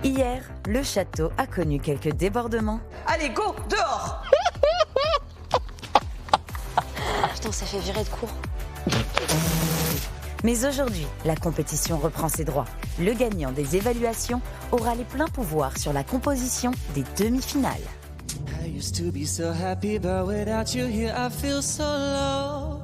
Hier, le château a connu quelques débordements. Allez, go, dehors! Putain, on s'est fait virer de cours. Mais aujourd'hui, la compétition reprend ses droits. Le gagnant des évaluations aura les pleins pouvoirs sur la composition des demi-finales. I used to be so happy, but without you here, I feel so low.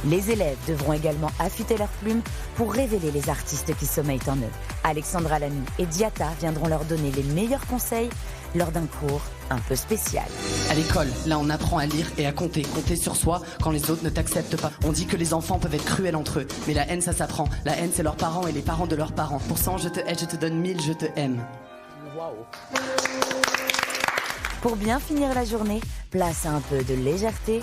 Les élèves devront également affûter leurs plumes pour révéler les artistes qui sommeillent en eux. Alexandra Lamy et Diata viendront leur donner les meilleurs conseils lors d'un cours un peu spécial. À l'école, là on apprend à lire et à compter. Compter sur soi quand les autres ne t'acceptent pas. On dit que les enfants peuvent être cruels entre eux. Mais la haine ça s'apprend. La haine c'est leurs parents et les parents de leurs parents. Pour 100 je te hais, je te donne 1000, je te aime. Pour bien finir la journée, place à un peu de légèreté.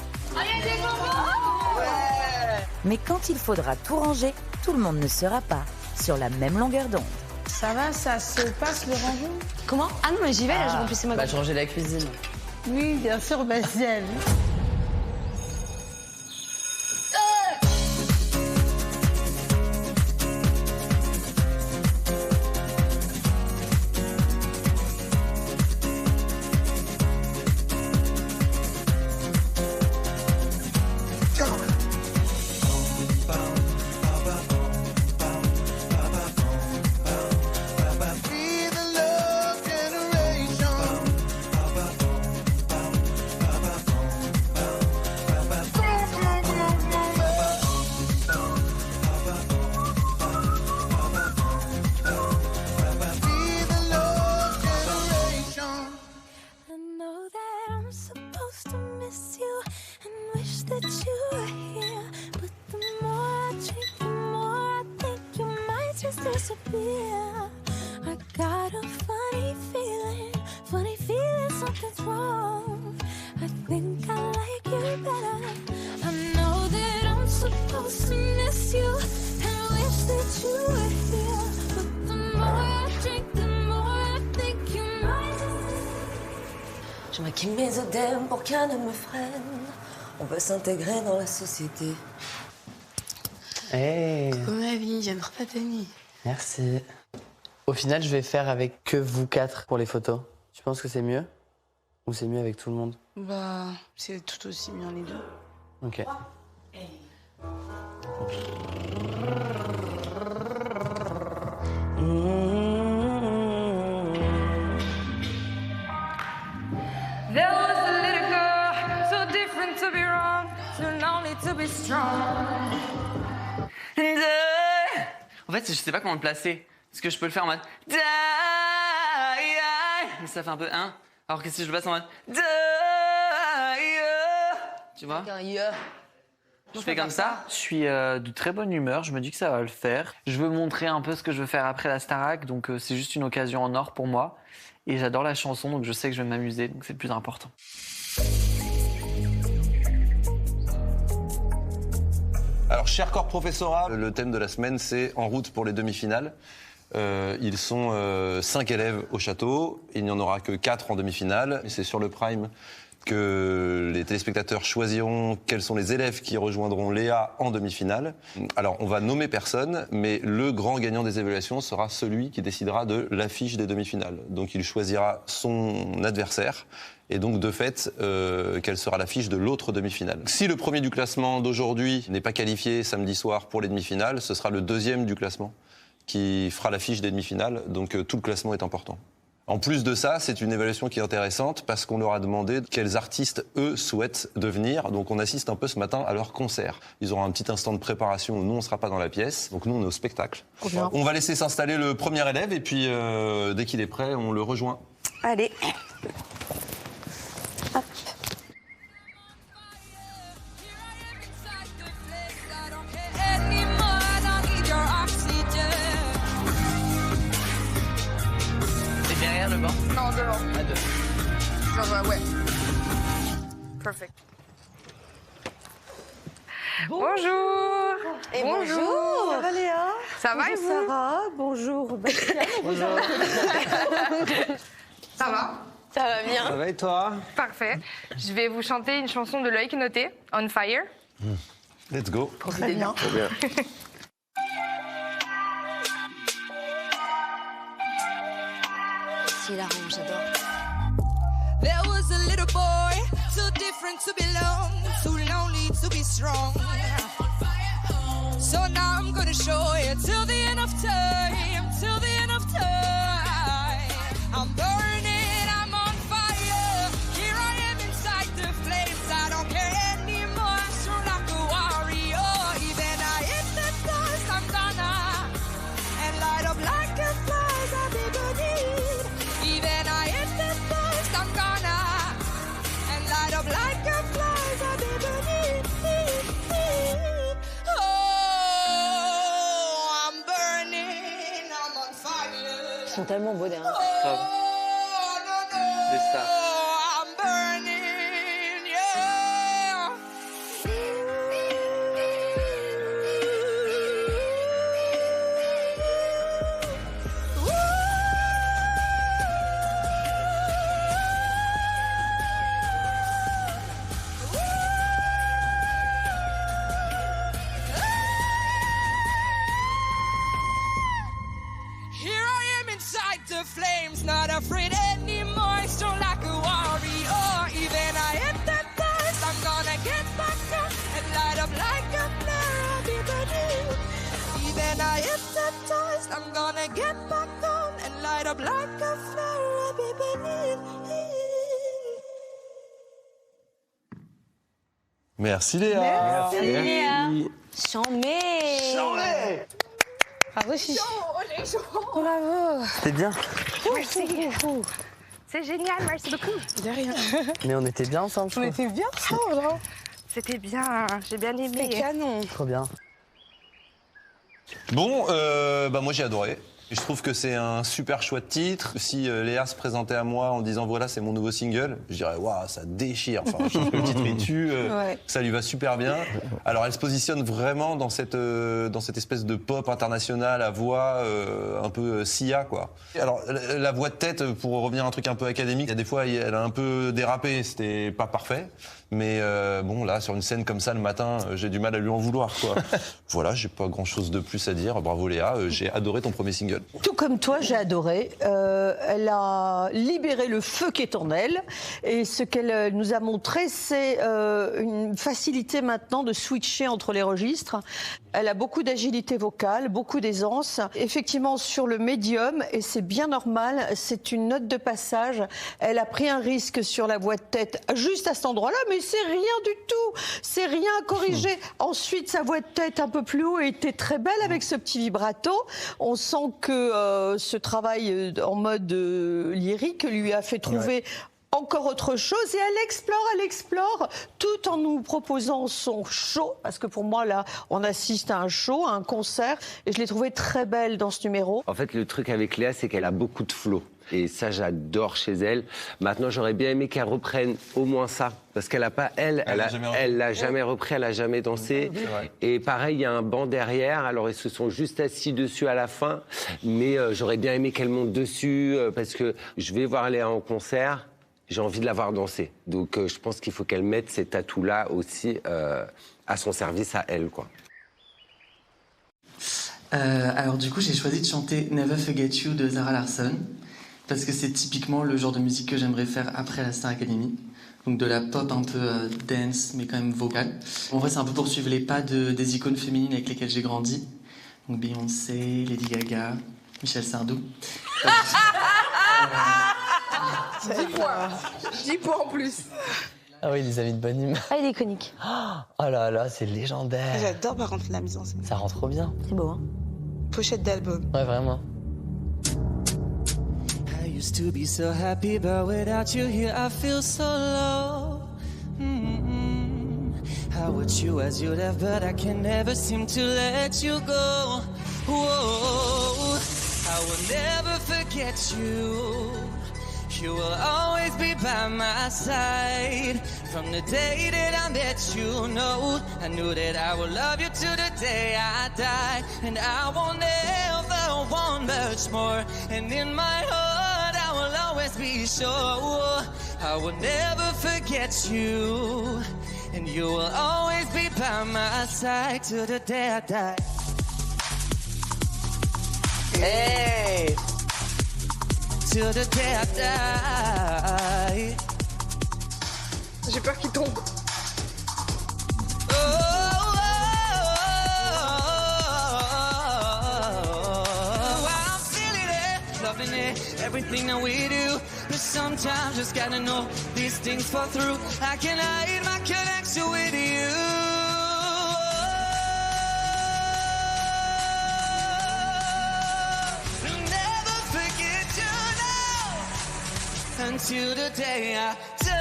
Mais quand il faudra tout ranger, tout le monde ne sera pas sur la même longueur d'onde. Ça va, ça se passe le rangement? Comment? Ah non, mais j'y vais, là, je remplissais ma... Bah je rangeais la cuisine. Oui, bien sûr, Bastienne. I got a funny feeling something's wrong. I think I like you better. I know that I'm supposed to miss you and wish that you were here. But the more I drink, the more I think you might. Je maquille mes œdèmes pour qu'un ne me freine. On veut s'intégrer dans la société. Hey. Comme la vie, j'adore pas ta nuit. Merci. Au final, je vais faire avec que vous quatre pour les photos. Tu penses que c'est mieux? Ou c'est mieux avec tout le monde? Bah, c'est tout aussi bien les deux. Ok. There was a little girl, so different to be wrong, so lonely to be strong. And En fait, je sais pas comment le placer. Est-ce que je peux le faire en mode... Mais ça fait un peu... Hein. Alors que si je le passe en mode... Tu vois? Je fais comme ça. Je suis de très bonne humeur, je me dis que ça va le faire. Je veux montrer un peu ce que je veux faire après la Starac, donc c'est juste une occasion en or pour moi. Et j'adore la chanson, donc je sais que je vais m'amuser, donc c'est le plus important. Alors, cher corps professorat, le thème de la semaine, c'est En route pour les demi-finales. Ils sont 5 élèves au château, il n'y en aura que 4 en demi-finale. C'est sur le Prime que les téléspectateurs choisiront quels sont les élèves qui rejoindront Léa en demi-finale. Alors, on va nommer personne, mais le grand gagnant des évaluations sera celui qui décidera de l'affiche des demi-finales. Donc, il choisira son adversaire. Et donc, de fait, quelle sera l'affiche de l'autre demi-finale. Si le premier du classement d'aujourd'hui n'est pas qualifié samedi soir pour les demi-finales, ce sera le deuxième du classement qui fera l'affiche des demi-finales. Donc, tout le classement est important. En plus de ça, c'est une évaluation qui est intéressante parce qu'on leur a demandé quels artistes, eux, souhaitent devenir. Donc, on assiste un peu ce matin à leur concert. Ils auront un petit instant de préparation où nous, on ne sera pas dans la pièce. Donc, nous, on est au spectacle. On va laisser s'installer le premier élève et puis, dès qu'il est prêt, on le rejoint. Allez. Hop. C'est derrière le banc? Non, devant. À deux. Genre, ouais. Perfect. Bonjour. Et bonjour. Ça va Léa? Ça va et Bonjour vous? Sarah. Bonjour Bastien. Bonjour. Ça va? Ça va bien. Ça va et toi? Parfait. Je vais vous chanter une chanson de Loïc Noté, On Fire. Let's go. Profitez bien. Trop bien. c'est hilarant, j'adore. There was a little boy, too different to belong, too lonely to be strong. So now I'm gonna show you till the end of time, till the end of time. I'm burning, I'm on fire. Here I am inside the flames. I don't care anymore. I'm strong like a warrior. Even I hit the dust, I'm gonna and light up like a flash. I'll be burning. Even I hit the dust, I'm gonna and light up like a flash. I'll be burning. Oh, I'm burning, I'm on fire. Ils sont tellement beaux derrière. Grave. Des stars. I'm burning, yeah. Here I am inside the flames, not afraid anymore, strong like a warrior. Even I hit the dust, I'm gonna get back up and light up like a flare. I'll be burning. Even I hit the dust, I'm gonna get back on and light up like a flare. I'll be burning. Merci Léa. Léa. Chambé. Bravo, Chichi. Bravo. C'était bien. Merci beaucoup. C'est génial, merci beaucoup. De rien. Mais on était bien ensemble, je On trouve. était bien ensemble, hein. C'était bien, j'ai bien aimé. C'était canon. Trop bien. Bon, moi j'ai adoré. Je trouve que c'est un super chouette titre. Si Léa se présentait à moi en disant voilà c'est mon nouveau single, je dirais waouh ça déchire. Enfin, je trouve que le titre il tue, Ouais. ça lui va super bien. Alors elle se positionne vraiment dans cette espèce de pop international à voix un peu Sia quoi. Alors la voix de tête, pour revenir à un truc un peu académique, il y a des fois elle a un peu dérapé, c'était pas parfait. Mais bon là sur une scène comme ça le matin, j'ai du mal à lui en vouloir quoi. Voilà, j'ai pas grand chose de plus à dire. Bravo Léa, j'ai adoré ton premier single. Tout comme toi, j'ai adoré. Elle a libéré le feu qui est en elle. Et ce qu'elle nous a montré, c'est une facilité maintenant de switcher entre les registres. Elle a beaucoup d'agilité vocale, beaucoup d'aisance. Effectivement, sur le médium, et c'est bien normal, c'est une note de passage. Elle a pris un risque sur la voix de tête juste à cet endroit-là, mais c'est rien du tout. C'est rien à corriger. Ensuite, sa voix de tête un peu plus haut était très belle avec ce petit vibrato. On sent que ce travail en mode lyrique lui a fait trouver encore autre chose, et elle explore tout en nous proposant son show, parce que pour moi là on assiste à un show, à un concert, et je l'ai trouvée très belle dans ce numéro. En fait le truc avec Léa c'est qu'elle a beaucoup de flow. Et ça, j'adore chez elle. Maintenant, j'aurais bien aimé qu'elle reprenne au moins ça. Parce qu'elle n'a pas, elle l'a jamais repris, elle n'a jamais dansé. Et pareil, il y a un banc derrière. Alors, ils se sont juste assis dessus à la fin. Mais j'aurais bien aimé qu'elle monte dessus. Parce que je vais voir Léa en concert. J'ai envie de la voir danser. Donc, je pense qu'il faut qu'elle mette ces tatous-là aussi à son service à elle, quoi. Alors du coup, j'ai choisi de chanter Never Forget You de Zara Larsson. Parce que c'est typiquement le genre de musique que j'aimerais faire après la Star Academy. Donc de la pop un peu dance, mais quand même vocale. En vrai, c'est un peu poursuivre les pas des icônes féminines avec lesquelles j'ai grandi. Donc Beyoncé, Lady Gaga, Michel Sardou. 10 points en plus. Ah oui, les amis de bonne humeur. Ah, il est iconique. Oh là là, c'est légendaire. J'adore par contre la mise en scène. Ça rend trop bien. C'est beau, hein. Pochette d'album. Ouais, vraiment. I used to be so happy, but without you here, I feel so low. I watch you as you left, but I can never seem to let you go. Whoa, I will never forget you. You will always be by my side. From the day that I met you, know I knew that I would love you to the day I die. And I won't ever want much more. And in my heart I will always be sure I will never forget you. And you will always be by my side to the day I die. till the day I die. J'ai peur qu'il tombe. Everything that we do, but sometimes just gotta know these things fall through. I can hide my connection with you. Never forget you now until the day I die.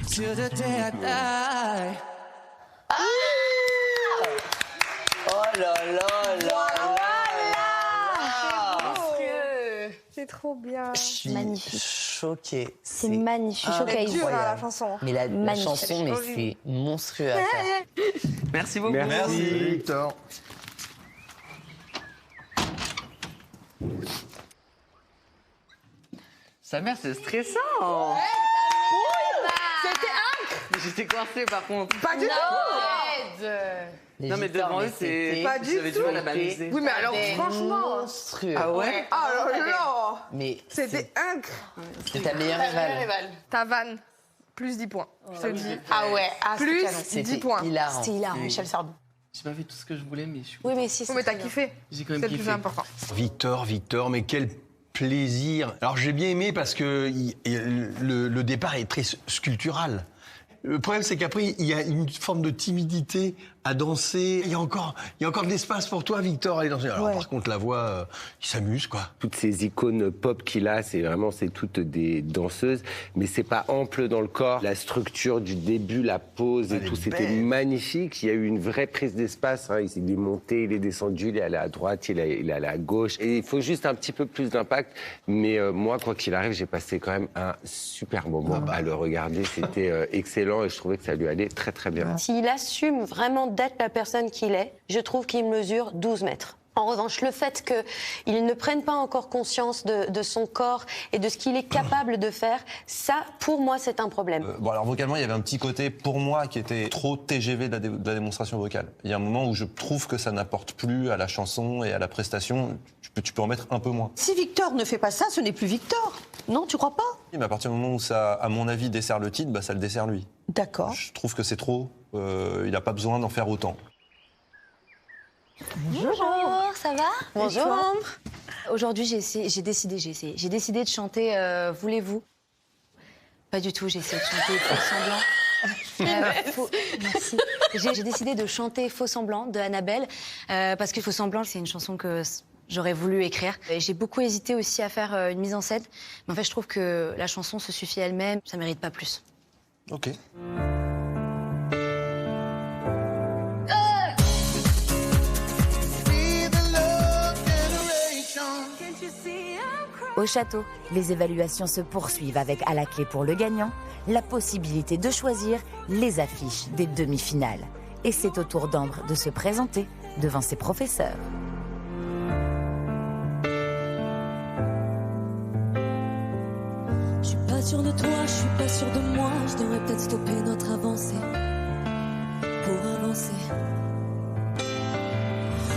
Till the day I die. Oh là là là C'est trop bien. Je suis Magnifique. choqué. C'est magnifique. Je suis choquée. C'est dur, hein, la chanson. Mais la Magnifique. chanson, mais c'est monstrueux à faire. Merci beaucoup. Merci, Victor. Sa mère, c'est stressant. C'était incroyable. J'étais coincé par contre. Pas du tout. Non mais devant eux, c'est. Pas du J'avais du tout. mal à m'amuser. Oui, mais alors franchement. Monstrueux. Ah ouais? Ah là. Mais C'était incroyable. c'est ta meilleure rival. Ta vanne, plus 10 points. Je te le dis. Ah ouais. Plus C'était 10 points. hilarant. C'était hilarant, Michel Sardou. J'ai pas fait tout ce que je voulais, mais je suis. Oui, mais si. Oui, mais t'as kiffé. J'ai quand même C'est le plus kiffé. important. Victor, mais quel plaisir. Alors j'ai bien aimé parce que le départ est très sculptural. Le problème, c'est qu'après, il y a une forme de timidité à danser. Il y a encore de l'espace pour toi, Victor, à aller danser. Alors, par contre, la voix, il s'amuse, quoi. Toutes ces icônes pop qu'il a, c'est toutes des danseuses, mais c'est pas ample dans le corps. La structure du début, la pose et tout, c'était magnifique. Il y a eu une vraie prise d'espace. Hein. Il est monté, il est descendu, il est allé à droite, il est allé à gauche. Et il faut juste un petit peu plus d'impact. Mais moi, quoi qu'il arrive, j'ai passé quand même un super moment à le regarder. C'était excellent et je trouvais que ça lui allait très très bien. S'il assume vraiment d'être la personne qu'il est, je trouve qu'il mesure 12 mètres. En revanche, le fait qu'il ne prenne pas encore conscience de son corps et de ce qu'il est capable de faire, ça, pour moi, c'est un problème. Bon, alors vocalement, il y avait un petit côté, pour moi, qui était trop TGV de la démonstration vocale. Il y a un moment où je trouve que ça n'apporte plus à la chanson et à la prestation. Tu peux en mettre un peu moins. Si Victor ne fait pas ça, ce n'est plus Victor. Non, tu crois pas? Mais à partir du moment où ça, à mon avis, dessert le titre, bah, ça le dessert lui. D'accord. Je trouve que c'est trop. Il n'a pas besoin d'en faire autant. Bonjour, ça va? Bonjour. Aujourd'hui, j'ai décidé de chanter Voulez-vous. Pas du tout, j'ai essayé de chanter Faux semblant. Merci. J'ai décidé de chanter Faux semblant de Annabelle parce que Faux semblant, c'est une chanson que j'aurais voulu écrire. Et j'ai beaucoup hésité aussi à faire une mise en scène, mais en fait, je trouve que la chanson se suffit elle-même, ça mérite pas plus. Ok. Au château, les évaluations se poursuivent avec à la clé pour le gagnant la possibilité de choisir les affiches des demi-finales. Et c'est au tour d'Ambre de se présenter devant ses professeurs. Je suis pas sûre de toi, je suis pas sûre de moi. Je devrais peut-être stopper notre avancée pour avancer.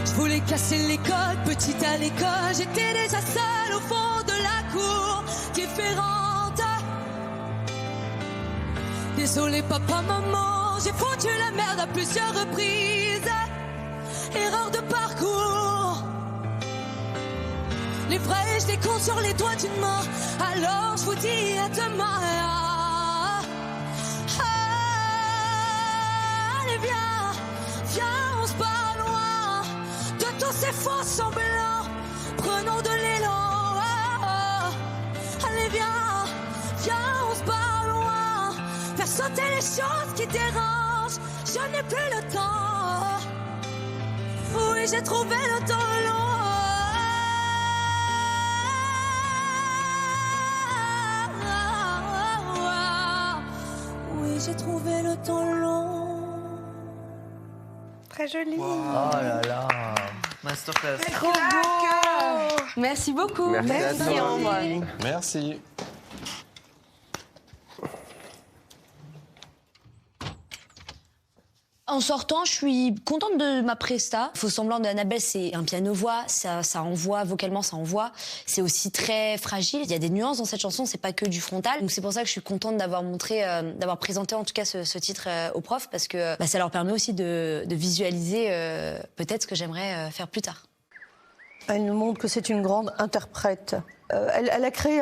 Je voulais casser les codes, petite à l'école. J'étais déjà seule au fond de la cour, différente. Désolée papa, maman, j'ai foutu la merde à plusieurs reprises. Erreur de parcours. Les vrais, je les compte sur les doigts d'une main. Alors je vous dis à demain. Allez viens, on se bat loin de tous ces faux semblants. Prenons de l'élan. Allez viens, on se bat loin. Faire sauter les choses qui dérangent. Je n'ai plus le temps. Oui, j'ai trouvé le temps long. J'ai trouvé le temps long. Très joli. Oh là là. Masterclass. Trop beau. Merci beaucoup. Merci Ambre. Merci. En sortant, je suis contente de ma presta. Faux semblant d'Annabelle, c'est un piano-voix, ça envoie, vocalement ça envoie. C'est aussi très fragile, il y a des nuances dans cette chanson, c'est pas que du frontal. Donc c'est pour ça que je suis contente d'avoir d'avoir présenté en tout cas ce titre aux profs, parce que ça leur permet aussi de visualiser peut-être ce que j'aimerais faire plus tard. Elle nous montre que c'est une grande interprète. Elle a créé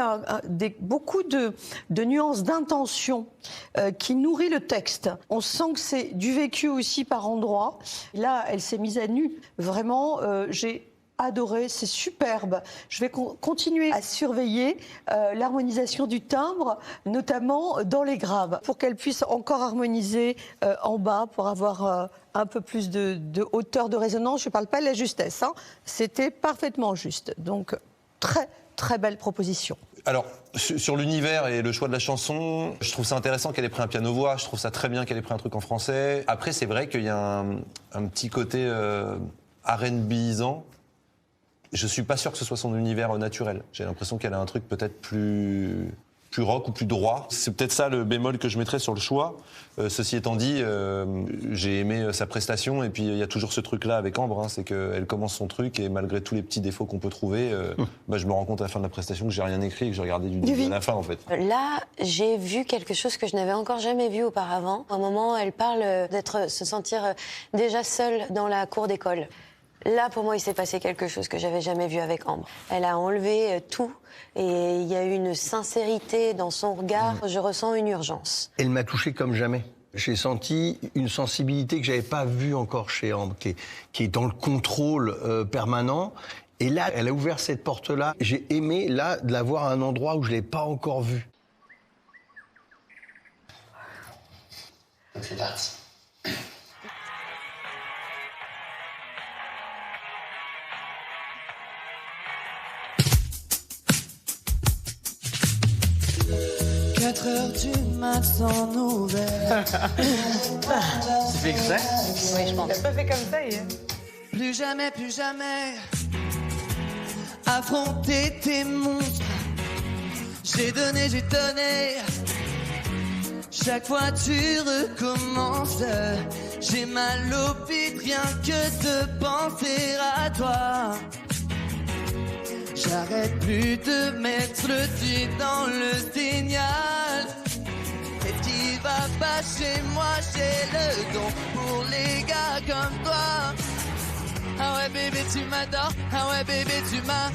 beaucoup de nuances d'intention qui nourrit le texte. On sent que c'est du vécu aussi par endroits. Là, elle s'est mise à nu. Vraiment, j'ai adoré, c'est superbe. Je vais continuer à surveiller l'harmonisation du timbre, notamment dans les graves, pour qu'elle puisse encore harmoniser en bas, pour avoir un peu plus de hauteur de résonance. Je ne parle pas de la justesse, hein. C'était parfaitement juste. Donc, très belle proposition. Alors, sur l'univers et le choix de la chanson, je trouve ça intéressant qu'elle ait pris un piano-voix, je trouve ça très bien qu'elle ait pris un truc en français. Après, c'est vrai qu'il y a un petit côté R&Bisant. Je suis pas sûr que ce soit son univers naturel. J'ai l'impression qu'elle a un truc peut-être plus rock ou plus droit. C'est peut-être ça le bémol que je mettrais sur le choix. Ceci étant dit, j'ai aimé sa prestation, et puis il y a toujours ce truc-là avec Ambre, hein, c'est qu'elle commence son truc et malgré tous les petits défauts qu'on peut trouver, je me rends compte à la fin de la prestation que j'ai rien écrit et que j'ai regardé du début à la fin en fait. Là, j'ai vu quelque chose que je n'avais encore jamais vu auparavant. À un moment, elle parle se sentir déjà seule dans la cour d'école. Là, pour moi, il s'est passé quelque chose que j'avais jamais vu avec Ambre. Elle a enlevé tout et il y a eu une sincérité dans son regard. Je ressens une urgence. Elle m'a touché comme jamais. J'ai senti une sensibilité que j'avais pas vue encore chez Ambre, qui est dans le contrôle permanent. Et là, elle a ouvert cette porte-là. J'ai aimé, là, de la voir à un endroit où je l'ai pas encore vue. C'est parti. Du mat sans nouvelles. Tu fais exprès? Oui, je pense. T'as pas fait comme ça hier. Plus jamais affronter tes monstres. J'ai donné, chaque fois tu recommences. J'ai mal au bide rien que de penser à toi. J'arrête plus de mettre le doigt dans le signal. Qu'est-ce qui va pas chez moi? J'ai le don pour les gars comme toi. Ah ouais bébé tu m'adores. Ah ouais bébé tu m'adores.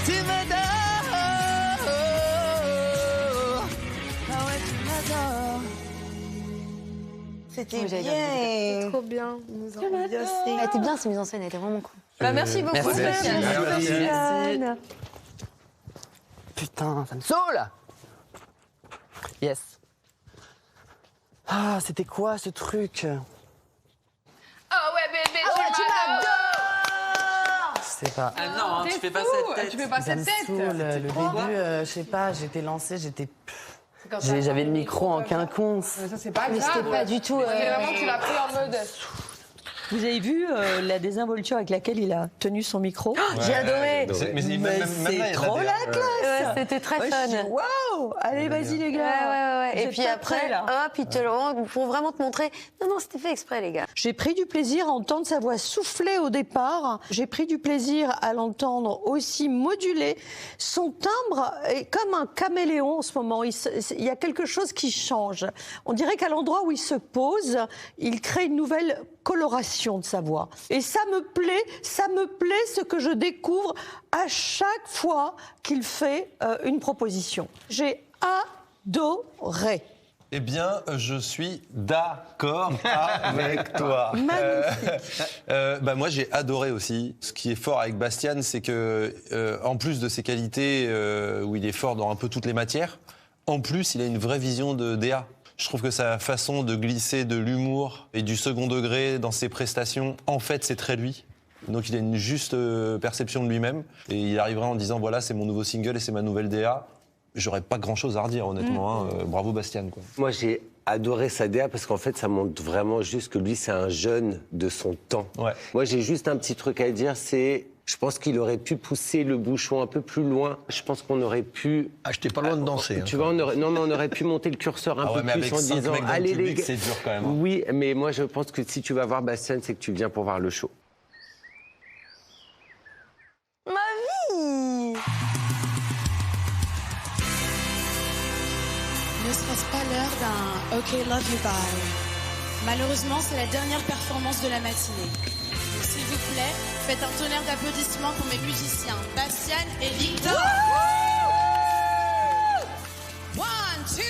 Tu m'adores. Ah ouais tu m'adores. C'était bien. C'était trop bien. Elle était bien, cette mise en scène, elle était vraiment cool. Merci beaucoup. Merci. Putain, ça me saoule. Yes. Ah, c'était quoi ce truc? Ah ouais bébé, tu m'adores. Je sais pas. Ah non, tu fais pas cette tête. Tu fais pas Ça me cette tête. saoule. Le début, je sais pas, j'étais lancée, j'avais le micro en quinconce. Mais ça c'est pas grave. Mais c'était pas du tout. C'est vraiment tu l'as pris en mode. Vous avez vu la désinvolture avec laquelle il a tenu son micro? J'ai adoré. Mais c'est trop la classe. Ouais, c'était très Ouais, fun. je dis, waouh, allez, vas-y les gars. Ouais. Et Vous puis êtes pas après, prêts, là. hop, il te le rend pour vraiment te montrer. Non, c'était fait exprès, les gars. J'ai pris du plaisir à entendre sa voix souffler au départ. J'ai pris du plaisir à l'entendre aussi moduler. Son timbre est comme un caméléon en ce moment. Il y a quelque chose qui change. On dirait qu'à l'endroit où il se pose, il crée une nouvelle coloration de sa voix. Et ça me plaît ce que je découvre à chaque fois qu'il fait une proposition. J'ai adoré. Eh bien, je suis d'accord avec toi. Magnifique. Moi, j'ai adoré aussi. Ce qui est fort avec Bastien, c'est que, en plus de ses qualités, où il est fort dans un peu toutes les matières, en plus, il a une vraie vision de DA. Je trouve que sa façon de glisser de l'humour et du second degré dans ses prestations, en fait, c'est très lui. Donc il a une juste perception de lui-même. Et il arrivera en disant, voilà, c'est mon nouveau single et c'est ma nouvelle DA. J'aurais pas grand-chose à redire, honnêtement. Hein. Bravo, Bastien. Quoi. Moi, j'ai adoré sa DA parce qu'en fait, ça montre vraiment juste que lui, c'est un jeune de son temps. Ouais. Moi, j'ai juste un petit truc à dire, c'est... Je pense qu'il aurait pu pousser le bouchon un peu plus loin. Je pense qu'on aurait pu... Ah, j'étais pas loin de danser. Tu vois, on aurait pu monter le curseur un peu mais plus avec en 5 disant... mecs dans le Allez, public, les gars. c'est dur quand même. Oui, mais moi, je pense que si tu vas voir Bastien, c'est que tu viens pour voir le show. Ma vie! Ne serait-ce pas l'heure d'un OK Love You Bye? Malheureusement, c'est la dernière performance de la matinée. Donc, s'il vous plaît, faites un tonnerre d'applaudissements pour mes musiciens, Bastien et Victor. 1, 2,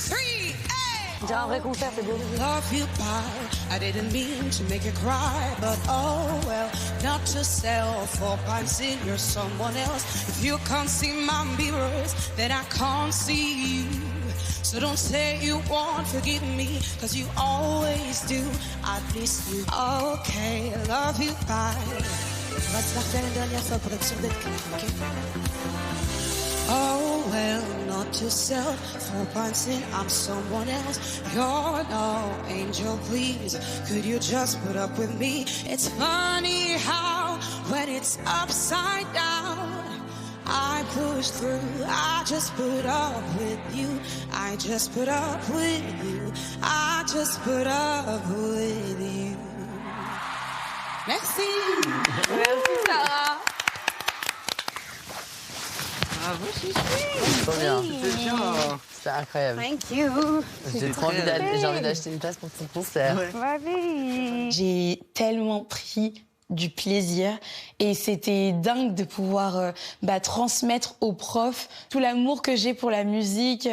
3, hey! On dirait un vrai concert, c'est bien. Love you bye. I didn't mean to make you cry, but oh well. Not to sell for pints in you're someone else. If you can't see my mirrors, then I can't see you. So don't say you won't forgive me, cause you always do. I miss you. Okay, love you bye. On va se la refaire une dernière fois pour être sûr d'être clair, ok? Oh well, not to sell for pints in I'm someone else. You're no angel, please. Could you just put up with me? It's funny how when it's upside down I push through, I just put up with you. I just put up with you. I just put up with you. Merci. Merci Sarah. Bravo, Chichi. Trop bien. C'était bien. C'est incroyable. Thank you. J'ai envie d'acheter une place pour ton concert. J'ai tellement pris du plaisir et c'était dingue de pouvoir transmettre aux profs tout l'amour que j'ai pour la musique.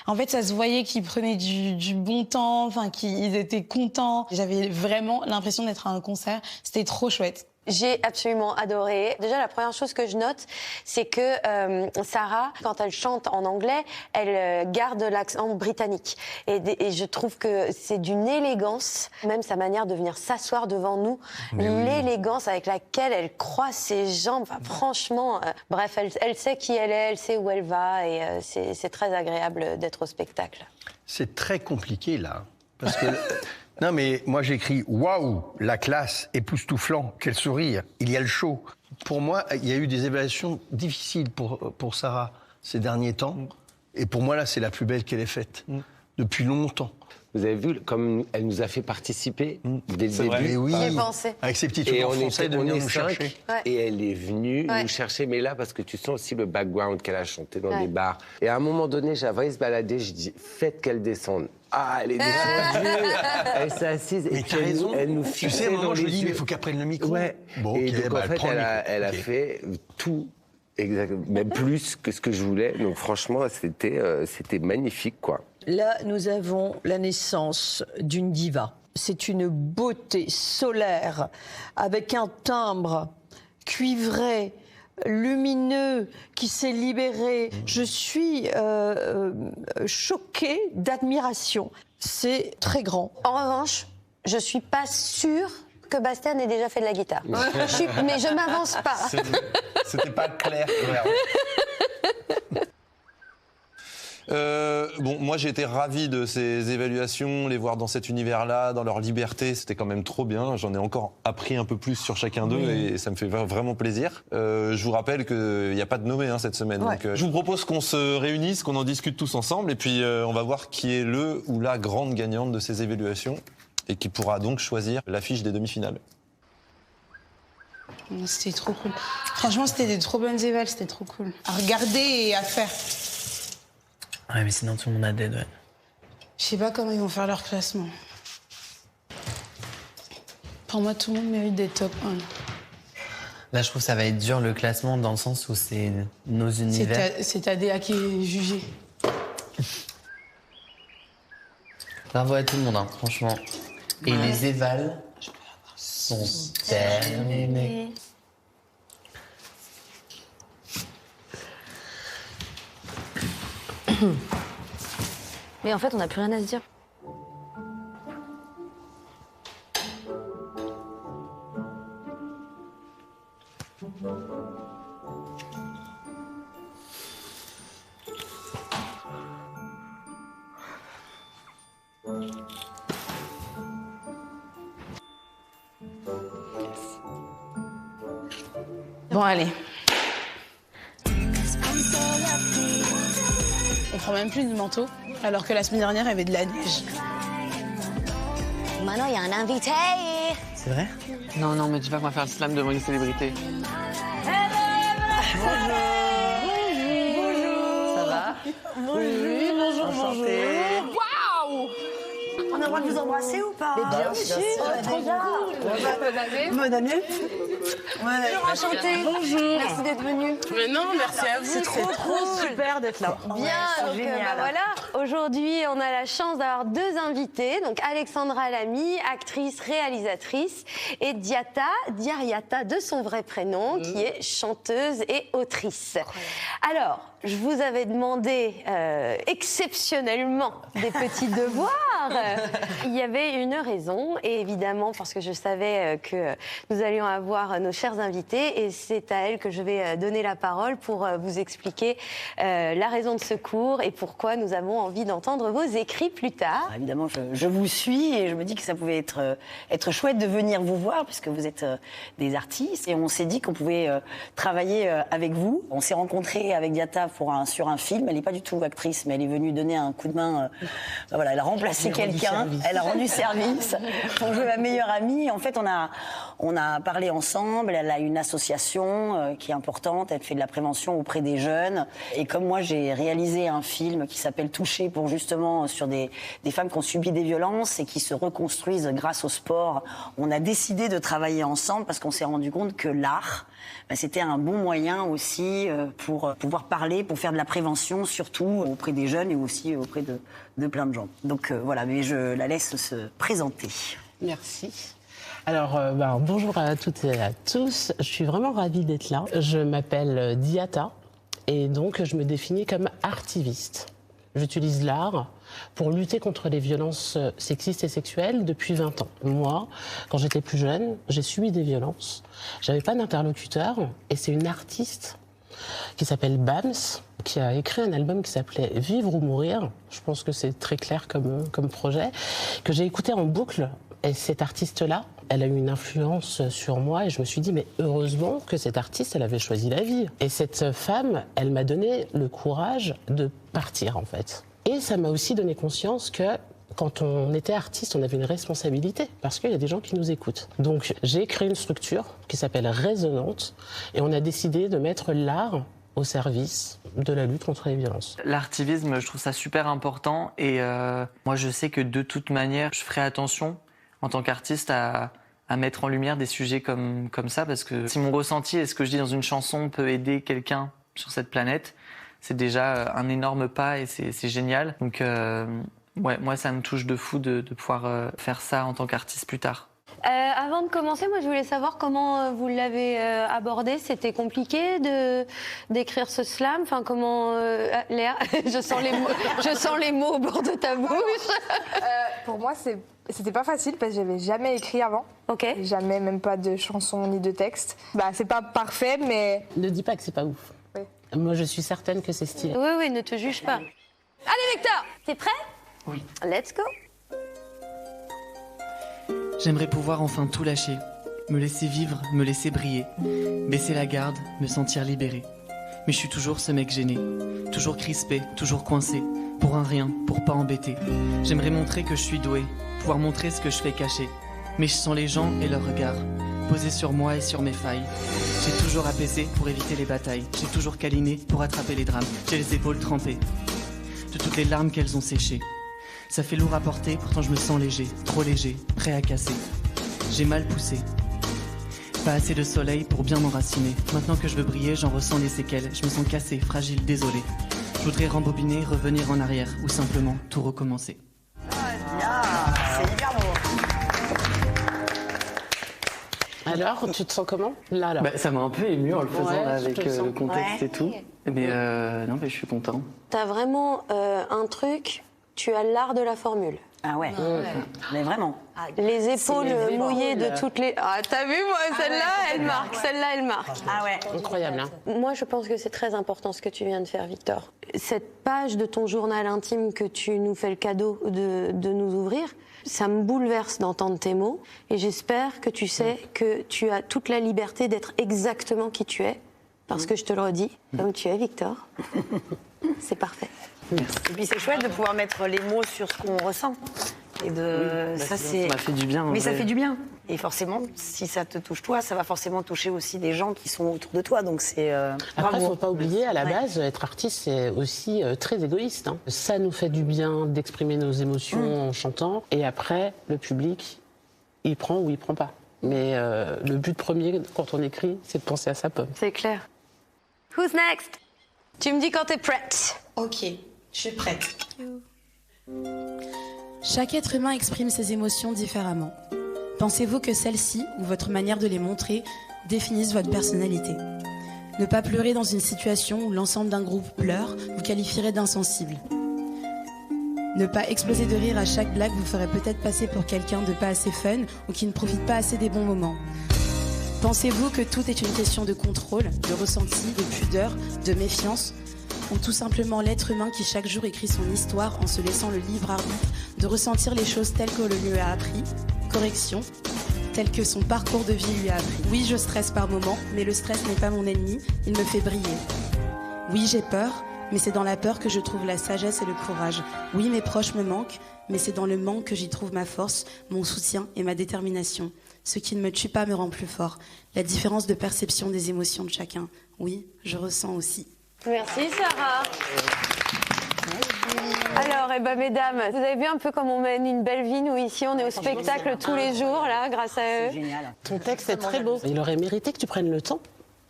En fait, ça se voyait qu'ils prenaient du bon temps, enfin qu'ils étaient contents. J'avais vraiment l'impression d'être à un concert. C'était trop chouette. J'ai absolument adoré. Déjà, la première chose que je note, c'est que Sarah, quand elle chante en anglais, elle garde l'accent britannique. Et je trouve que c'est d'une élégance, même sa manière de venir s'asseoir devant nous, l'élégance avec laquelle elle croise ses jambes. Enfin, franchement, bref, elle sait qui elle est, elle sait où elle va, et c'est très agréable d'être au spectacle. C'est très compliqué, là. Parce que... Non, mais moi, j'écris « Waouh, la classe, époustouflant, quel sourire, il y a le show ». Pour moi, il y a eu des évaluations difficiles pour Sarah ces derniers temps. Et pour moi, là, c'est la plus belle qu'elle ait faite depuis longtemps. Vous avez vu comme elle nous a fait participer dès le début. Et oui, J'y ai pensé. avec ses petits trucs en français de venir nous chercher. Et elle est venue nous chercher, mais là, parce que tu sens aussi le background qu'elle a chanté dans des bars. Et à un moment donné, j'avais se balader, je dis, faites qu'elle descende. Ah, elle est descendue. Elle s'est assise. Mais tu as raison. Elle nous tu sais, à un moment, je lui dis, mais il faut qu'elle prenne le micro. Ouais. Bon, et okay, donc, en fait, elle a fait tout. Exactement, même plus que ce que je voulais. Donc franchement, c'était magnifique, quoi. Là, nous avons la naissance d'une diva. C'est une beauté solaire, avec un timbre cuivré, lumineux, qui s'est libéré. Je suis choquée d'admiration. C'est très grand. En revanche, je suis pas sûre que Bastien ait déjà fait de la guitare. Mais je m'avance pas. C'était pas clair. Bon, moi j'ai été ravi de ces évaluations, les voir dans cet univers-là, dans leur liberté, c'était quand même trop bien. J'en ai encore appris un peu plus sur chacun d'eux et ça me fait vraiment plaisir. Je vous rappelle qu'il n'y a pas de nommé cette semaine. Ouais. Donc, je vous propose qu'on se réunisse, qu'on en discute tous ensemble et puis on va voir qui est le ou la grande gagnante de ces évaluations et qui pourra donc choisir l'affiche des demi-finales. C'était trop cool. Franchement, c'était des trop bonnes évals, c'était trop cool. À regarder et à faire. Ouais, mais sinon tout le monde a dead, ouais. Je sais pas comment ils vont faire leur classement. Pour moi, tout le monde mérite des top 1. Là, je trouve que ça va être dur le classement dans le sens où c'est nos univers. C'est ta DA qui est jugée. Bravo à tout le monde, hein, franchement. Et les évals sont terminés. Mais en fait, on n'a plus rien à se dire. Bon, allez. On prend même plus de manteau, alors que la semaine dernière, il y avait de la neige. Maintenant, il y a un invité. C'est vrai? Non, non, mais dis pas qu'on va faire le slam devant une célébrité. Bonjour. Ça va? Bonjour, bonjour. Waouh! On a le droit de vous embrasser ou pas? Bien sûr. Trop bien. Bonne année. Bonne année. Bonjour, enchantée. Bonjour. Merci d'être venue. Mais non, merci à vous. C'est trop super d'être là. Bien, donc voilà. Aujourd'hui, on a la chance d'avoir deux invités. Donc Alexandra Lamy, actrice, réalisatrice, et Diariata de son vrai prénom, qui est chanteuse et autrice. Alors, je vous avais demandé exceptionnellement des petits devoirs. Il y avait une raison, et évidemment parce que je savais que nous allions avoir nos chers invités, et c'est à elle que je vais donner la parole pour vous expliquer la raison de ce cours et pourquoi nous avons envie d'entendre vos écrits plus tard. Alors, évidemment, je vous suis et je me dis que ça pouvait être chouette de venir vous voir puisque vous êtes des artistes, et on s'est dit qu'on pouvait travailler avec vous. On s'est rencontrés avec Diata sur un film. Elle n'est pas du tout actrice, mais elle est venue donner un coup de main. Voilà, elle a remplacé quelqu'un, elle a rendu service pour jouer ma meilleure amie. En fait, on a parlé ensemble. Elle a une association qui est importante. Elle fait de la prévention auprès des jeunes. Et comme moi, j'ai réalisé un film qui s'appelle Toucher, pour justement sur des femmes qui ont subi des violences et qui se reconstruisent grâce au sport. On a décidé de travailler ensemble parce qu'on s'est rendu compte que l'art, c'était un bon moyen aussi pour pouvoir parler, pour faire de la prévention, surtout auprès des jeunes et aussi auprès de plein de gens. Donc voilà, mais je la laisse se présenter. Merci. Alors, bonjour à toutes et à tous. Je suis vraiment ravie d'être là. Je m'appelle Diata et donc je me définis comme artiviste. J'utilise l'art pour lutter contre les violences sexistes et sexuelles depuis 20 ans. Moi, quand j'étais plus jeune, j'ai subi des violences. J'avais pas d'interlocuteur et c'est une artiste qui s'appelle Bams qui a écrit un album qui s'appelait Vivre ou mourir. Je pense que c'est très clair comme projet, que j'ai écouté en boucle. Et cette artiste-là, elle a eu une influence sur moi et je me suis dit, mais heureusement que cette artiste, elle avait choisi la vie. Et cette femme, elle m'a donné le courage de partir, en fait. Et ça m'a aussi donné conscience que quand on était artiste, on avait une responsabilité parce qu'il y a des gens qui nous écoutent. Donc j'ai créé une structure qui s'appelle Résonante et on a décidé de mettre l'art au service de la lutte contre les violences. L'artivisme, je trouve ça super important et moi je sais que de toute manière, je ferai attention en tant qu'artiste à mettre en lumière des sujets comme ça, parce que si mon ressenti et ce que je dis dans une chanson peut aider quelqu'un sur cette planète, c'est déjà un énorme pas et c'est génial. Donc ouais, moi ça me touche de fou de pouvoir faire ça en tant qu'artiste plus tard. Avant de commencer, moi je voulais savoir comment vous l'avez abordé. C'était compliqué d'écrire ce slam. Enfin, comment Léa, je sens les mots au bord de ta bouche. Pour moi, c'était pas facile parce que j'avais jamais écrit avant. Ok. Jamais, même pas de chanson ni de texte. C'est pas parfait, mais. Ne dis pas que c'est pas ouf. Oui. Moi, je suis certaine que c'est stylé. Oui, ne te juge pas. Allez, Victor, t'es prêt? Oui. Let's go. J'aimerais pouvoir enfin tout lâcher, me laisser vivre, me laisser briller, baisser la garde, me sentir libéré. Mais je suis toujours ce mec gêné, toujours crispé, toujours coincé, pour un rien, pour pas embêter. J'aimerais montrer que je suis doué, pouvoir montrer ce que je fais cacher. Mais je sens les gens et leurs regards, posés sur moi et sur mes failles. J'ai toujours apaisé pour éviter les batailles, j'ai toujours câliné pour attraper les drames. J'ai les épaules trempées de toutes les larmes qu'elles ont séchées. Ça fait lourd à porter, pourtant je me sens léger, trop léger, prêt à casser. J'ai mal poussé. Pas assez de soleil pour bien m'enraciner. Maintenant que je veux briller, j'en ressens les séquelles. Je me sens cassé, fragile, désolé. Je voudrais rembobiner, revenir en arrière, ou simplement tout recommencer. C'est hyper beau. Alors, tu te sens comment là Ça m'a un peu ému en le faisant là, avec le contexte Ouais. et tout. Mais non, mais je suis content. T'as vraiment un truc, tu as l'art de la formule. Ah ouais, mais vraiment. Les épaules les mouillées épaules. de toutes les... Ah, t'as vu, moi, celle-là, elle marque, celle-là, elle marque. Ah ouais. Incroyable, hein. Moi, je pense que c'est très important ce que tu viens de faire, Victor. Cette page de ton journal intime que tu nous fais le cadeau de nous ouvrir, Ça me bouleverse d'entendre tes mots et j'espère que tu sais que tu as toute la liberté d'être exactement qui tu es. Parce que je te le redis, comme tu es, Victor, c'est parfait. Merci. Et puis c'est chouette de pouvoir mettre les mots sur ce qu'on ressent. Et ça m'a fait du bien. Mais ça fait du bien. Et forcément, si ça te touche toi, ça va forcément toucher aussi des gens qui sont autour de toi. Donc c'est. Après, il ne faut pas oublier, à la base, être artiste, c'est aussi très égoïste. Hein. Ça nous fait du bien d'exprimer nos émotions en chantant. Et après, le public, il prend ou il prend pas. Mais le but premier, quand on écrit, c'est de penser à sa pomme. C'est clair. Who's next? Tu me dis quand t'es prête. Ok, je suis prête. Chaque être humain exprime ses émotions différemment. Pensez-vous que celles-ci, ou votre manière de les montrer, définissent votre personnalité? Ne pas pleurer dans une situation où l'ensemble d'un groupe pleure vous qualifierait d'insensible. Ne pas exploser de rire à chaque blague vous ferait peut-être passer pour quelqu'un de pas assez fun ou qui ne profite pas assez des bons moments. Pensez-vous que tout est une question de contrôle, de ressenti, de pudeur, de méfiance, ou tout simplement l'être humain qui chaque jour écrit son histoire en se laissant le libre arbitre de ressentir les choses telles que le lui a appris, correction, tel que son parcours de vie lui a appris. Oui, je stresse par moments, mais le stress n'est pas mon ennemi, il me fait briller. Oui, j'ai peur, mais c'est dans la peur que je trouve la sagesse et le courage. Oui, mes proches me manquent, mais c'est dans le manque que j'y trouve ma force, mon soutien et ma détermination. Ce qui ne me tue pas me rend plus fort. La différence de perception des émotions de chacun. Oui, je ressens aussi. Merci Sarah. Alors, mesdames, vous avez vu un peu comme on mène une belle vie, nous ici, on est au spectacle tous les jours, là, grâce à eux. C'est génial. Ton texte est très beau. Il aurait mérité que tu prennes le temps,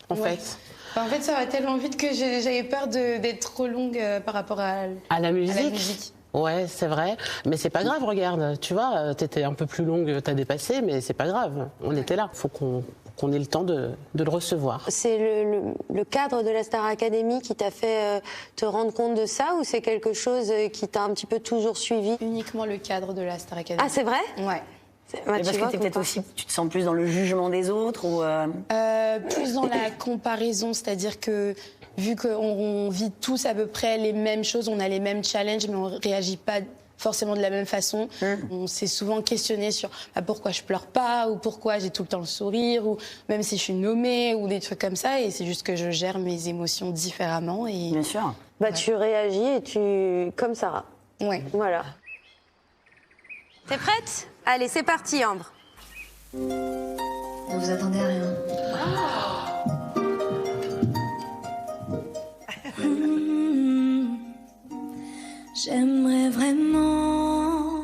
en fait. En fait, ça va tellement vite que j'avais peur d'être trop longue par rapport à la musique. Ouais, c'est vrai. Mais c'est pas grave, regarde. Tu vois, t'étais un peu plus longue, t'as dépassé, mais c'est pas grave. On était là. Faut qu'on ait le temps de le recevoir. C'est le cadre de la Star Academy qui t'a fait te rendre compte de ça ou c'est quelque chose qui t'a un petit peu toujours suivi? Uniquement le cadre de la Star Academy. Ah, c'est vrai? Ouais. Parce que t'es peut-être aussi, tu te sens plus dans le jugement des autres ou plus dans la comparaison, c'est-à-dire que vu qu'on vit tous à peu près les mêmes choses, on a les mêmes challenges, mais on réagit pas forcément de la même façon. On s'est souvent questionné sur pourquoi je pleure pas, ou pourquoi j'ai tout le temps le sourire, ou même si je suis nommée, ou des trucs comme ça. Et c'est juste que je gère mes émotions différemment. Et... Bien sûr. Tu réagis et comme Sarah. Ouais. Voilà. T'es prête? Allez, c'est parti, Ambre. Ne vous attendez à rien. J'aimerais vraiment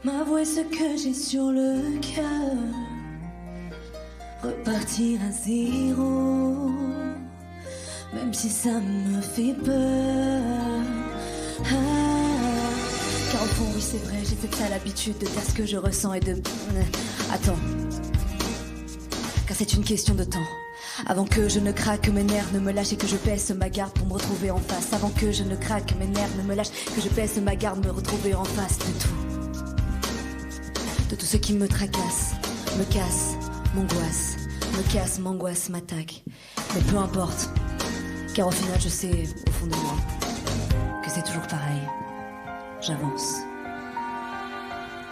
m'avouer ce que j'ai sur le cœur, repartir à zéro, même si ça me fait peur. Car au fond, oui, c'est vrai, j'ai peut-être pas l'habitude de faire ce que je ressens et de... Attends, car c'est une question de temps. Avant que je ne craque, mes nerfs ne me lâchent et que je baisse ma garde pour me retrouver en face. Avant que je ne craque, mes nerfs ne me lâchent, que je baisse ma garde, me retrouver en face de tout. De tout ce qui me tracasse, me casse, m'angoisse, me casse, m'angoisse, m'attaque. Mais peu importe, car au final je sais, au fond de moi, que c'est toujours pareil. J'avance.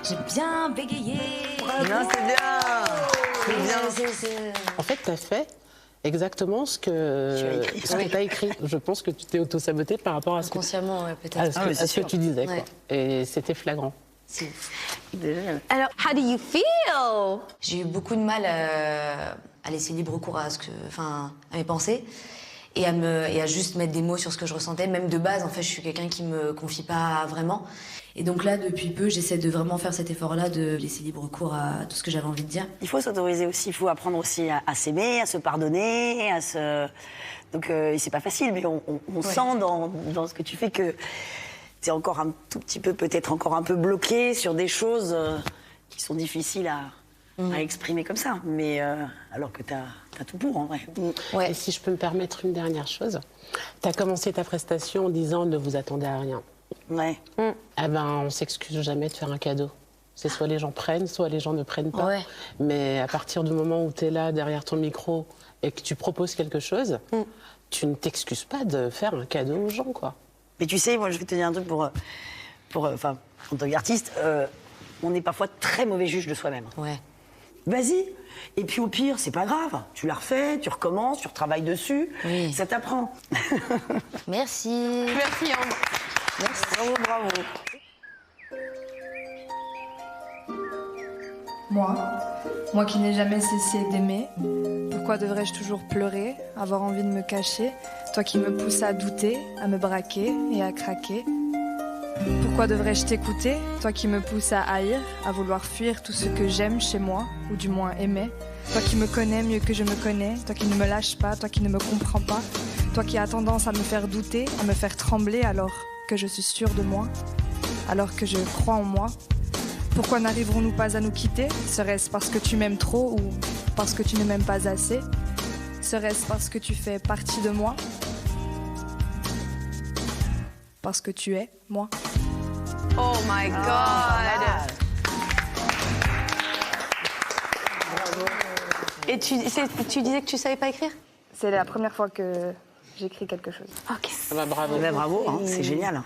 J'ai bien bégayé. Non, c'est bien. C'est bien. En fait, t'as fait exactement ce que tu as écrit. Je pense que tu t'es auto-saboté par rapport à ce Inconsciemment, peut-être. à ce que tu disais. Ouais. Quoi. Et c'était flagrant. Alors, how do you feel? J'ai eu beaucoup de mal à laisser libre cours à mes pensées et à juste mettre des mots sur ce que je ressentais. Même de base, en fait, je suis quelqu'un qui me confie pas vraiment. Et donc là, depuis peu, j'essaie de vraiment faire cet effort-là, de laisser libre cours à tout ce que j'avais envie de dire. Il faut s'autoriser aussi, il faut apprendre aussi à s'aimer, à se pardonner, Donc c'est pas facile, mais on sent dans ce que tu fais que t'es encore un tout petit peu, peut-être encore un peu bloqué sur des choses qui sont difficiles à exprimer comme ça. Mais alors que t'as tout pour, en vrai. Ouais. Et si je peux me permettre une dernière chose, t'as commencé ta prestation en disant « ne vous attendez à rien ». Ouais. Eh ben, on s'excuse jamais de faire un cadeau. C'est soit les gens prennent, soit les gens ne prennent pas. Ouais. Mais à partir du moment où tu es là, derrière ton micro, et que tu proposes quelque chose, tu ne t'excuses pas de faire un cadeau aux gens, quoi. Mais tu sais, moi, je vais te dire un truc en tant qu'artiste, on est parfois très mauvais juge de soi-même. Ouais. Vas-y. Et puis au pire, c'est pas grave. Tu la refais, tu recommences, tu retravailles dessus. Oui. Ça t'apprend. Merci. Merci, Ambre. Merci. Bravo, bravo. Moi qui n'ai jamais cessé d'aimer, pourquoi devrais-je toujours pleurer, avoir envie de me cacher, toi qui me pousses à douter, à me braquer et à craquer? Pourquoi devrais-je t'écouter, toi qui me pousses à haïr, à vouloir fuir tout ce que j'aime chez moi, ou du moins aimer? Toi qui me connais mieux que je me connais, toi qui ne me lâches pas, toi qui ne me comprends pas, toi qui as tendance à me faire douter, à me faire trembler alors que je suis sûre de moi, alors que je crois en moi. Pourquoi n'arriverons-nous pas à nous quitter? Serait-ce parce que tu m'aimes trop ou parce que tu ne m'aimes pas assez? Serait-ce parce que tu fais partie de moi? Parce que tu es moi. Oh my God. Et tu disais que tu savais pas écrire? C'est la première fois que j'écris quelque chose. Ok. Bravo. Bravo, hein, c'est génial.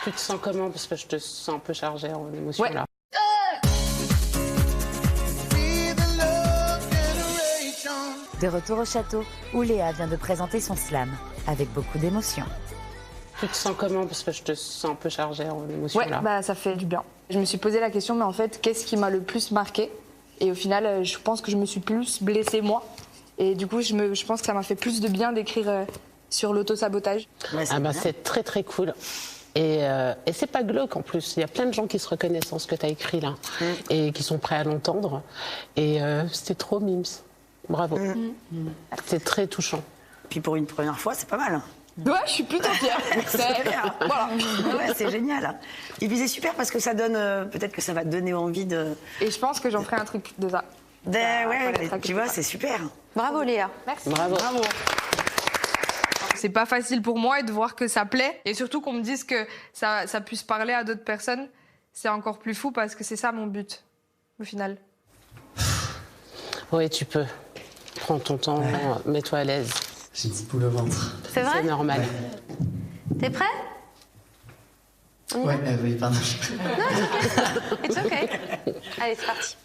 Tu te sens comment? Parce que je te sens un peu chargée en émotion là. De retour au château, où Léa vient de présenter son slam, avec beaucoup d'émotion. Tu te sens comment? Parce que je te sens un peu chargée en émotion là. Bah ça fait du bien. Je me suis posé la question, mais en fait, qu'est-ce qui m'a le plus marqué? Et au final, je pense que je me suis plus blessée moi. Et du coup, je pense que ça m'a fait plus de bien d'écrire sur l'auto-sabotage. C'est très très cool. Et c'est pas glauque en plus. Il y a plein de gens qui se reconnaissent dans ce que tu as écrit là et qui sont prêts à l'entendre. Et c'était trop mimes. Bravo. C'est très touchant. Puis pour une première fois, c'est pas mal. Ouais, je suis plutôt fière. Voilà. Ouais, c'est génial. Et puis c'est super parce que ça donne, peut-être que ça va te donner envie de... Et je pense que j'en ferai un truc de ça. Ouais, mais tu vois, c'est super. Bravo Léa. Merci. Bravo. C'est pas facile pour moi et de voir que ça plaît. Et surtout qu'on me dise que ça puisse parler à d'autres personnes, c'est encore plus fou parce que c'est ça mon but, au final. Oui, tu peux. Prends ton temps, mets-toi à l'aise. J'ai une petite boule au ventre. C'est vrai? C'est normal. T'es prêt? Ouais, oui, pardon. It's okay. Allez, c'est parti.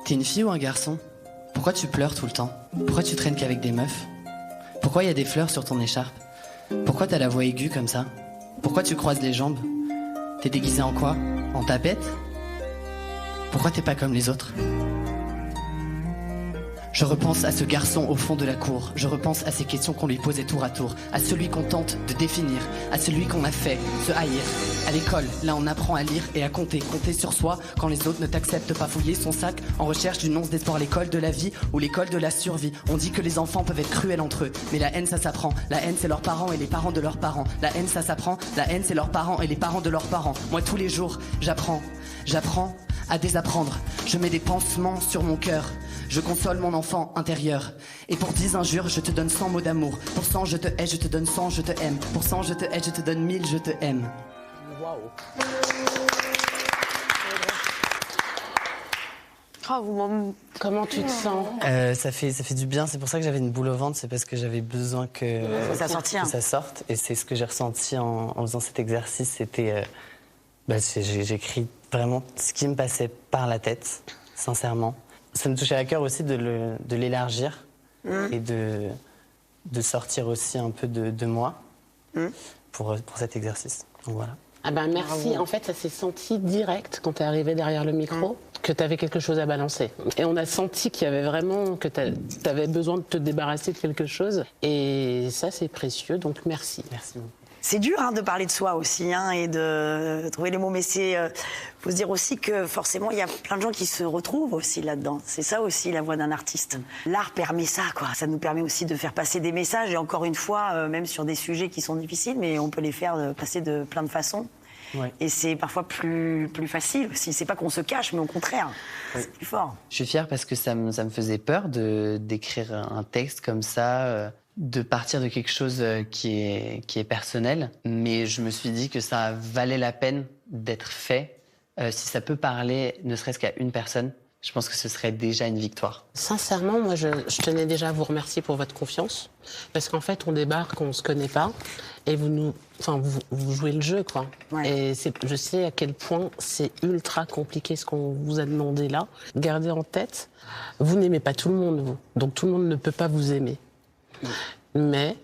T'es une fille ou un garçon? Pourquoi tu pleures tout le temps? Pourquoi tu traînes qu'avec des meufs? Pourquoi il y a des fleurs sur ton écharpe? Pourquoi t'as la voix aiguë comme ça? Pourquoi tu croises les jambes? T'es déguisée en quoi? En tapette? Pourquoi t'es pas comme les autres? Je repense à ce garçon au fond de la cour. Je repense à ces questions qu'on lui posait tour à tour. À celui qu'on tente de définir. À celui qu'on a fait se haïr. À l'école, là on apprend à lire et à compter. Compter sur soi quand les autres ne t'acceptent pas. Fouiller son sac en recherche d'une once d'espoir. L'école de la vie ou l'école de la survie. On dit que les enfants peuvent être cruels entre eux. Mais la haine ça s'apprend. La haine c'est leurs parents et les parents de leurs parents. La haine ça s'apprend. La haine c'est leurs parents et les parents de leurs parents. Moi tous les jours, j'apprends à désapprendre. Je mets des pansements sur mon cœur. Je console mon enfant intérieur. Et pour 10 injures, je te donne 100 mots d'amour. Pour 100, je te hais, je te donne 100, je te aime. Pour 100, je te hais, je te donne 1000, je te aime. Waouh. Comment tu te sens? Ça fait du bien, c'est pour ça que j'avais une boule au ventre, c'est parce que j'avais besoin que ça sorte. Et c'est ce que j'ai ressenti en faisant cet exercice. C'était. J'écris vraiment ce qui me passait par la tête, sincèrement. Ça me touchait à cœur aussi de l'élargir et de sortir aussi un peu de moi pour cet exercice. Donc voilà. Ah ben merci. Bravo. En fait, ça s'est senti direct quand t'es arrivé derrière le micro que t'avais quelque chose à balancer. Et on a senti qu'il y avait vraiment que t'avais besoin de te débarrasser de quelque chose. Et ça, c'est précieux. Donc merci. Merci beaucoup. C'est dur de parler de soi aussi et de trouver les mots, mais faut se dire aussi que forcément il y a plein de gens qui se retrouvent aussi là-dedans. C'est ça aussi la voix d'un artiste. L'art permet ça, quoi. Ça nous permet aussi de faire passer des messages et encore une fois, même sur des sujets qui sont difficiles, mais on peut les faire passer de plein de façons. Ouais. Et c'est parfois plus facile aussi. C'est pas qu'on se cache, mais au contraire, c'est plus fort. Je suis fière parce que ça me faisait peur d'écrire un texte comme ça. De partir de quelque chose qui est personnel, mais je me suis dit que ça valait la peine d'être fait si ça peut parler ne serait-ce qu'à une personne, je pense que ce serait déjà une victoire. Sincèrement, moi, je tenais déjà à vous remercier pour votre confiance. Parce qu'en fait, on débarque, on ne se connaît pas. Et vous jouez le jeu, quoi. Ouais. Et je sais à quel point c'est ultra compliqué ce qu'on vous a demandé là. Gardez en tête, vous n'aimez pas tout le monde, vous. Donc tout le monde ne peut pas vous aimer. Mais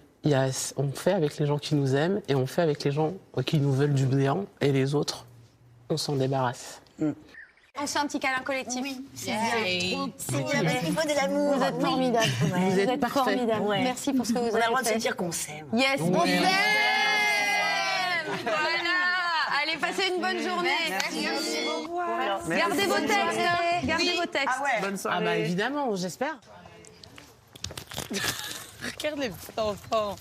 on fait avec les gens qui nous aiment et on fait avec les gens qui nous veulent du bien. Et les autres, on s'en débarrasse. On se fait un petit câlin collectif. Oui, c'est bien. C'est bien, parce qu'il faut de l'amour. Vous êtes formidable. Vous êtes parfait. formidable. Ouais. Merci pour ce que vous avez fait. On a le droit de se dire qu'on s'aime. Yes, Oui. on s'aime. Voilà. Allez, passez une bonne journée. Merci beaucoup. Gardez vos textes. Hein. Gardez vos textes. Ah ouais. Bonne soirée. Ah bah évidemment, j'espère. Regarde les petits enfants.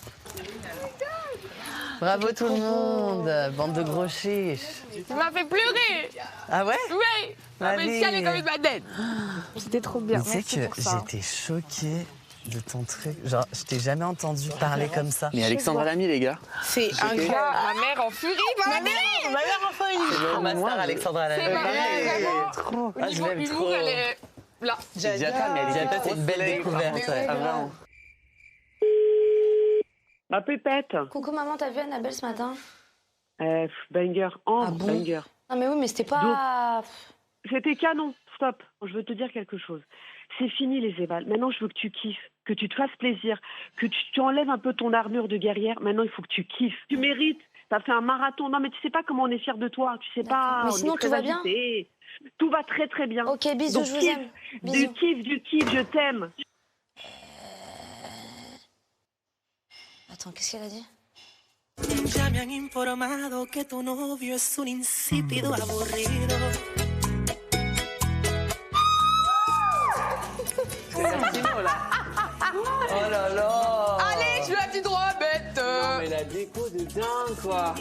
Bravo tout le monde, bande de gros chiches. Tu m'as fait pleurer. Ah ouais? Oui. Ça m'a Allez. chialé comme une madeleine. C'était trop bien. Tu sais que j'étais choquée de ton truc. Genre, je t'ai jamais entendu parler comme ça. Mais Alexandra Lamy, les gars. C'est incroyable. Ma mère en furie, Ma mère en folie. C'est le master Alexandra Lamy. C'est ma mère, vraiment. Trop. Au niveau humour, elle est là. Diata, mais elle Diata, c'est une belle découverte. Ouais. Ah, vraiment. Ma pépette. Coucou maman, t'as vu Annabelle ce matin? Banger. Banger. Non mais oui, mais c'était pas... C'était canon. Stop. Je veux te dire quelque chose. C'est fini les ébals. Maintenant, je veux que tu kiffes, que tu te fasses plaisir, que tu enlèves un peu ton armure de guerrière. Maintenant, il faut que tu kiffes. Tu mérites. T'as fait un marathon. Non, mais tu sais pas comment on est fiers de toi. Tu sais pas. Mais sinon, tout va bien? Tout va très très bien. Ok, bisous, Donc, je vous kiffe. aime. Bisous. Du kiff, je t'aime. Attends, qu'est-ce qu'elle a dit? Ya me han informado que tu novio es un insípido aburrido. Oh là là. Allez, je veux la petite robe bête. Non, mais la déco de dingue, quoi.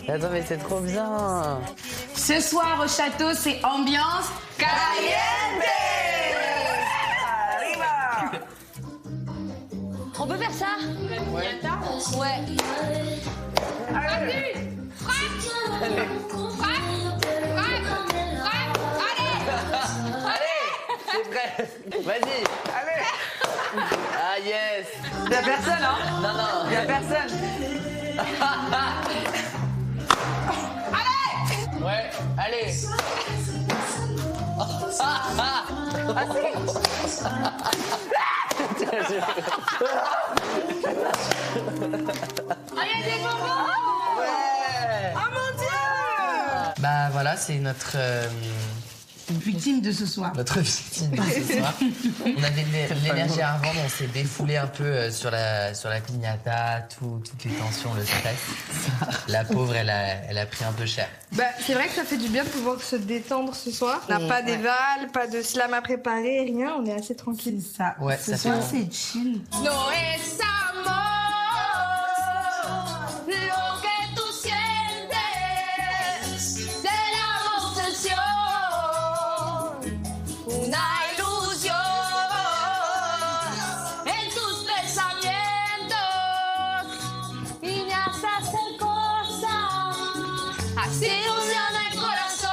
Attends, mais c'est trop bien. Ce soir au château, c'est ambiance caliente. On peut faire ça? Ouais. Ouais. Vas-y. Frappe. Allez. C'est prêt. Vas-y. Allez. Ah, yes. Y'a personne, hein? Non, non. Y'a personne. Allez. Ouais, allez. Ah, y'a des bonbons. Ouais. Oh mon Dieu. Bah voilà, c'est notre Victime de ce soir. notre victime de ce soir. On avait de l'énergie à revendre, on s'est défoulé un peu sur la piñata, toutes les tensions, le stress. La pauvre, elle a pris un peu cher. Bah, c'est vrai que ça fait du bien de pouvoir se détendre ce soir. On n'a pas d'éval, pas de slam à préparer, rien. On est assez tranquille. C'est ça. Ouais, Ce ça soir, fait c'est chill. No es amor lo que tú sientes, de la obsesión, una ilusión en tus pensamientos y me haces cosas así funciona el corazón.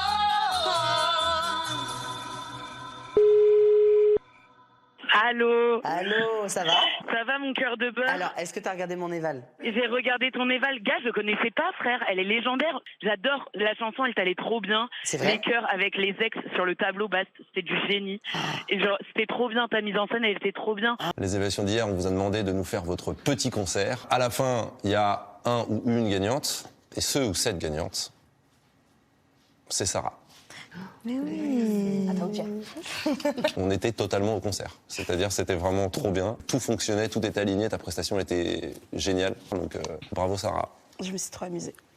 Allô. Allô, ça va? Ça va mon cœur de beurre? Alors, est-ce que t'as regardé mon éval? J'ai regardé ton éval, gars, je connaissais pas, frère. Elle est légendaire. J'adore la chanson, elle t'allait trop bien. C'est vrai? Les chœurs avec les ex sur le tableau, bah, c'était du génie. Et genre, c'était trop bien, ta mise en scène, elle était trop bien. Les évaluations d'hier, on vous a demandé de nous faire votre petit concert. À la fin, il y a un ou une gagnante. Et ce ou cette gagnante, c'est Sarah. Mais oui. Attends, ok. On était totalement au concert. C'est-à-dire, c'était vraiment trop bien. Tout fonctionnait, tout était aligné. Ta prestation était géniale. Donc, bravo Sarah. Je me suis trop amusée.